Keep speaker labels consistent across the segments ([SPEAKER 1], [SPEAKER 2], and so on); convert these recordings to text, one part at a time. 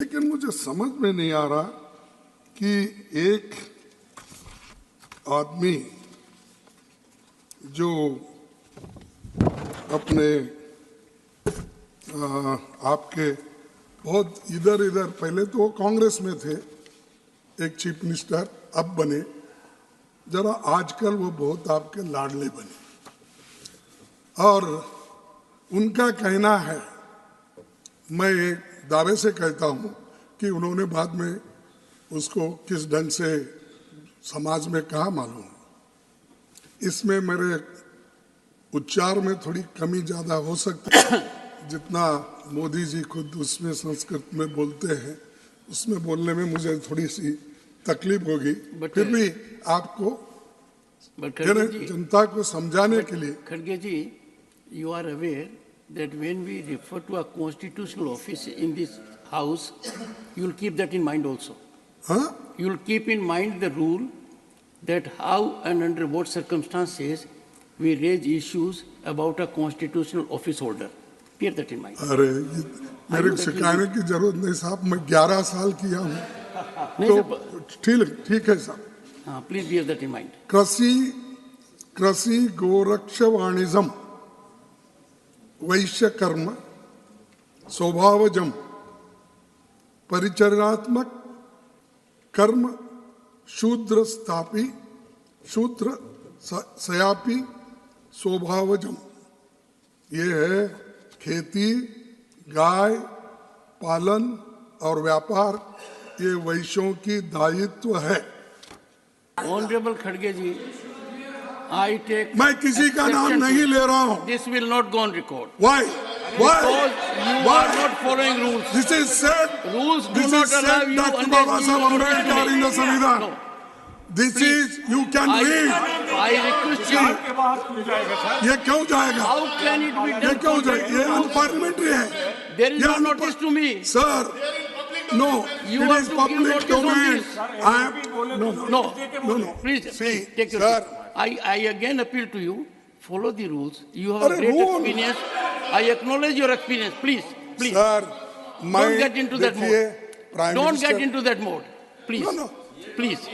[SPEAKER 1] लेकिन मुझे समझ में नहीं आ रहा कि एक आदमी जो अपने आपके बहुत इधर इधर, पहले तो वो कांग्रेस में थे, एक चीफ मिनिस्टर अब बने, जरा आजकल वो बहुत आपके लाडले बने। और उनका कहना है, मैं दावे से कहता हूं कि उन्होंने बाद में उसको किस ढंग से समाज में कहा मालूम, इसमें मेरे उच्चार में थोड़ी कमी ज्यादा हो सकती है, जितना मोदी जी खुद उसमें संस्कृत में बोलते हैं उसमें बोलने में मुझे थोड़ी सी तकलीफ होगी, फिर भी आपको जनता को समझाने के लिए।
[SPEAKER 2] खड़गे जी, you are aware that when we refer to a constitutional office in this house, you will keep that in mind also.
[SPEAKER 1] Huh?
[SPEAKER 2] You will keep in mind the rule that how and under what circumstances we raise issues about a constitutional office holder. Keep that in mind.
[SPEAKER 1] अरे मेरे सिखाने की जरूरत नहीं साहब, मैं 11 साल किया हूँ, तो ठीक है साहब।
[SPEAKER 2] हाँ, please bear that in mind.
[SPEAKER 1] कृषि गोरक्ष वाणिज्यम वैश्य कर्म स्वभावजम परिचर्यात्मक कर्म शूद्र स्थापी शूद्र सयापी स्वभावजम। ये है खेती, गाय पालन और व्यापार, ये वैश्यों की दायित्व है।
[SPEAKER 2] ऑनरेबल खड़गे जी, I take
[SPEAKER 1] मैं किसी का नाम नहीं ले रहा हूँ।
[SPEAKER 2] This will not go on record.
[SPEAKER 1] Why?
[SPEAKER 2] Because you are not following rules.
[SPEAKER 1] This is said.
[SPEAKER 2] Rules do not allow you.
[SPEAKER 1] Dr. Baba Saheb Ambedkar in the Samvidhan.
[SPEAKER 2] No.
[SPEAKER 1] This is, you can read.
[SPEAKER 2] I request you.
[SPEAKER 1] ये क्यों जाएगा?
[SPEAKER 2] How can it be done?
[SPEAKER 1] ये क्यों जाएगा? ये unparliamentary है।
[SPEAKER 2] There is no notice to me.
[SPEAKER 1] Sir, no.
[SPEAKER 2] You
[SPEAKER 1] it
[SPEAKER 2] have
[SPEAKER 1] is
[SPEAKER 2] to
[SPEAKER 1] public
[SPEAKER 2] give notice on
[SPEAKER 1] domain.
[SPEAKER 2] this.
[SPEAKER 1] I am no.
[SPEAKER 2] Please,
[SPEAKER 1] See,
[SPEAKER 2] take your
[SPEAKER 1] sir.
[SPEAKER 2] seat. I again appeal to you. Follow the rules. You have a
[SPEAKER 1] Arre,
[SPEAKER 2] great
[SPEAKER 1] rule.
[SPEAKER 2] experience. I acknowledge your experience. Please.
[SPEAKER 1] Sir,
[SPEAKER 2] Don't get into that mode.
[SPEAKER 1] Prime
[SPEAKER 2] Don't
[SPEAKER 1] Minister,
[SPEAKER 2] get into that mode. Please.
[SPEAKER 1] No.
[SPEAKER 2] Please.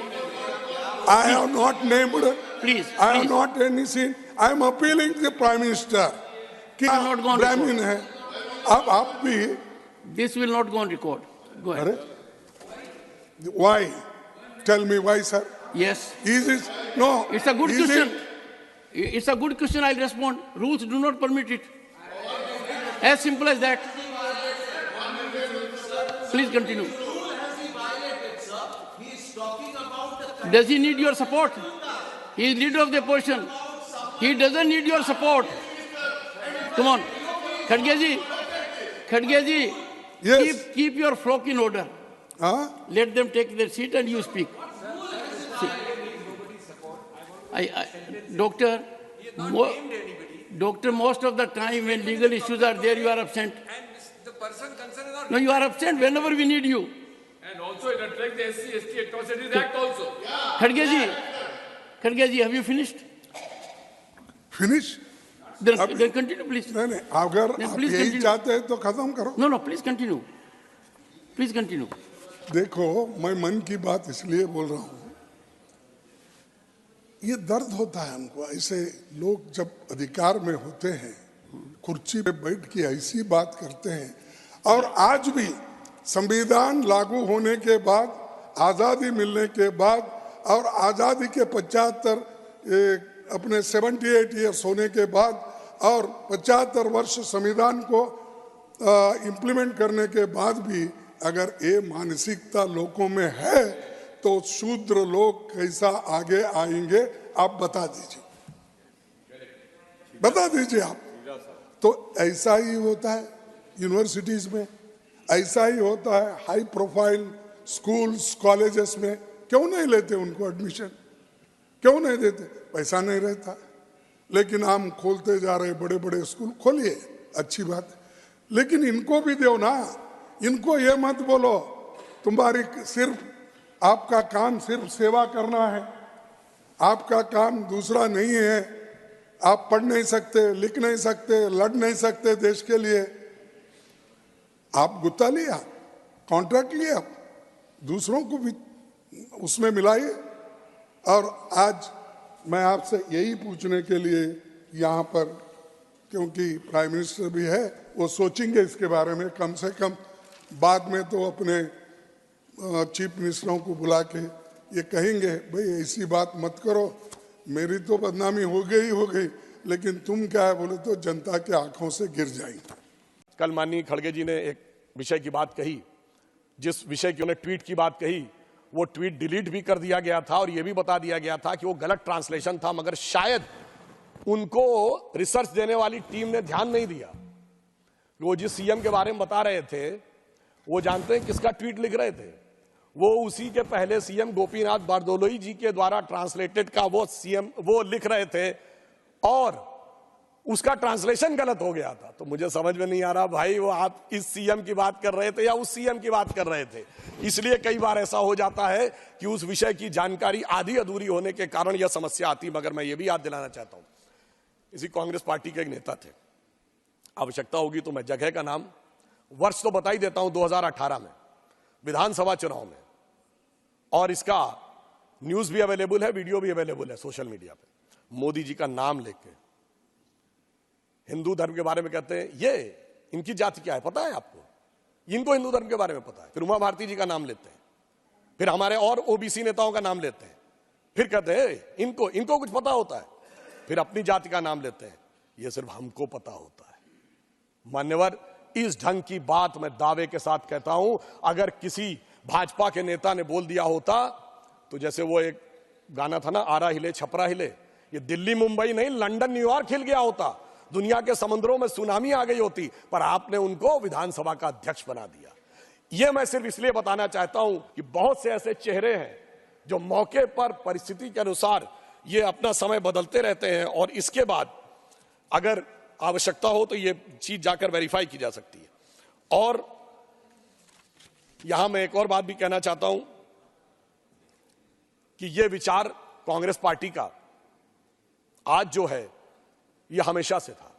[SPEAKER 1] I have not named.
[SPEAKER 2] Please.
[SPEAKER 1] I have not any sin. I am appealing to the Prime Minister. कि
[SPEAKER 2] not go on
[SPEAKER 1] ब्राह्मण है, अब आप भी।
[SPEAKER 2] This will not go on record. Go ahead.
[SPEAKER 1] अरे, why? Tell me why, sir.
[SPEAKER 2] Yes.
[SPEAKER 1] Is it? No.
[SPEAKER 2] It's a good question. It's a good question. I'll respond. Rules do not permit it. As simple as that. Please continue. Does he need your support? He is leader of the opposition. He doesn't need your support. Come on. Khadge ji,
[SPEAKER 1] Yes.
[SPEAKER 2] keep your flock in order.
[SPEAKER 1] Huh?
[SPEAKER 2] Let them take their seat and you speak. See. Doctor, most of the time when legal issues are there, you are absent.
[SPEAKER 3] And the person concerned is not.
[SPEAKER 2] No, you are absent whenever we need you.
[SPEAKER 3] And also it attracts the SC/ST Atrocities Act also.
[SPEAKER 2] Khadge ji, have you finished?
[SPEAKER 1] Finish?
[SPEAKER 2] Then continue, please.
[SPEAKER 1] नहीं, अगर
[SPEAKER 2] Then
[SPEAKER 1] आप
[SPEAKER 2] please
[SPEAKER 1] यही
[SPEAKER 2] continue.
[SPEAKER 1] चाहते हैं तो खत्म करो।
[SPEAKER 2] No, please continue. Please continue.
[SPEAKER 1] देखो, मैं मन की बात इसलिए बोल रहा हूँ, ये दर्द होता है हमको। ऐसे लोग जब अधिकार में होते हैं, कुर्सी पे बैठ के ऐसी बात करते हैं, और आज भी संविधान लागू होने के बाद, आज़ादी मिलने के बाद और आज़ादी के 75 अपने 78 ईयर्स होने के बाद और 75 वर्ष संविधान को इम्प्लीमेंट करने के बाद भी अगर ये मानसिकता लोगों में है तो शूद्र लोग कैसा आगे आएंगे, आप बता दीजिए आप। तो ऐसा ही होता है यूनिवर्सिटीज में, ऐसा ही होता है हाई प्रोफाइल स्कूल्स कॉलेजेस में। क्यों नहीं लेते उनको एडमिशन? क्यों नहीं देते? पैसा नहीं रहता। लेकिन हम खोलते जा रहे बड़े बड़े स्कूल, खोलिए, अच्छी बात है, लेकिन इनको भी दो ना। इनको ये मत बोलो तुम्हारी सिर्फ आपका काम सिर्फ सेवा करना है, आपका काम दूसरा नहीं है, आप पढ़ नहीं सकते, लिख नहीं सकते, लड़ नहीं सकते देश के लिए। आप गुत्ता लिया, कॉन्ट्रैक्ट लिया, दूसरों को भी उसमें मिलाइए। और आज मैं आपसे यही पूछने के लिए यहाँ पर, क्योंकि प्राइम मिनिस्टर भी है, वो सोचेंगे इसके बारे में, कम से कम बाद में तो अपने चीफ मिनिस्टरों को बुला के ये कहेंगे, भाई ऐसी बात मत करो, मेरी तो बदनामी हो गई, लेकिन तुम क्या है बोले तो जनता के आंखों से गिर जाएंगे।
[SPEAKER 4] कल माननीय खड़गे जी ने एक विषय की बात कही, जिस विषय की उन्होंने ट्वीट की बात कही, वो ट्वीट डिलीट भी कर दिया गया था और यह भी बता दिया गया था कि वो गलत ट्रांसलेशन था, मगर शायद उनको रिसर्च देने वाली टीम ने ध्यान नहीं दिया। वो जिस सीएम के बारे में बता रहे थे, वो जानते हैं किसका ट्वीट लिख रहे थे? वो उसी के पहले सीएम गोपीनाथ बारदोलोई जी के द्वारा ट्रांसलेटेड का वो सीएम वो लिख रहे थे और उसका ट्रांसलेशन गलत हो गया था। तो मुझे समझ में नहीं आ रहा भाई, वो आप इस सीएम की बात कर रहे थे या उस सीएम की बात कर रहे थे? इसलिए कई बार ऐसा हो जाता है कि उस विषय की जानकारी आधी अधूरी होने के कारण यह समस्या आती। मगर मैं ये भी याद दिलाना चाहता हूं, इसी कांग्रेस पार्टी के एक नेता थे, आवश्यकता होगी तो मैं जगह का नाम, वर्ष तो बता ही देता हूं, 2018 में विधानसभा चुनाव में, और इसका न्यूज भी अवेलेबल है, वीडियो भी अवेलेबल है सोशल मीडिया पे, मोदी जी का नाम लेके हिंदू धर्म के बारे में कहते हैं, ये इनकी जाति क्या है पता है आपको? इनको हिंदू धर्म के बारे में पता है। फिर उमा भारती जी का नाम लेते हैं, फिर हमारे और ओबीसी नेताओं का नाम लेते हैं, फिर कहते हैं इनको कुछ पता होता है, फिर अपनी जाति का नाम लेते हैं, ये सिर्फ हमको पता होता है। मान्यवर, इस ढंग की बात मैं दावे के साथ कहता हूं, अगर किसी भाजपा के नेता ने बोल दिया होता तो जैसे वो एक गाना था ना, आरा हिले छपरा हिले, ये दिल्ली मुंबई नहीं लंदन न्यूयॉर्क हिल गया होता, दुनिया के समुद्रों में सुनामी आ गई होती, पर आपने उनको विधानसभा का अध्यक्ष बना दिया। यह मैं सिर्फ इसलिए बताना चाहता हूं कि बहुत से ऐसे चेहरे हैं जो मौके पर परिस्थिति के अनुसार ये अपना समय बदलते रहते हैं, और इसके बाद अगर आवश्यकता हो तो ये चीज जाकर वेरीफाई की जा सकती है। और यहां मैं एक और बात भी कहना चाहता हूं कि यह विचार कांग्रेस पार्टी का आज जो है, यह हमेशा से था।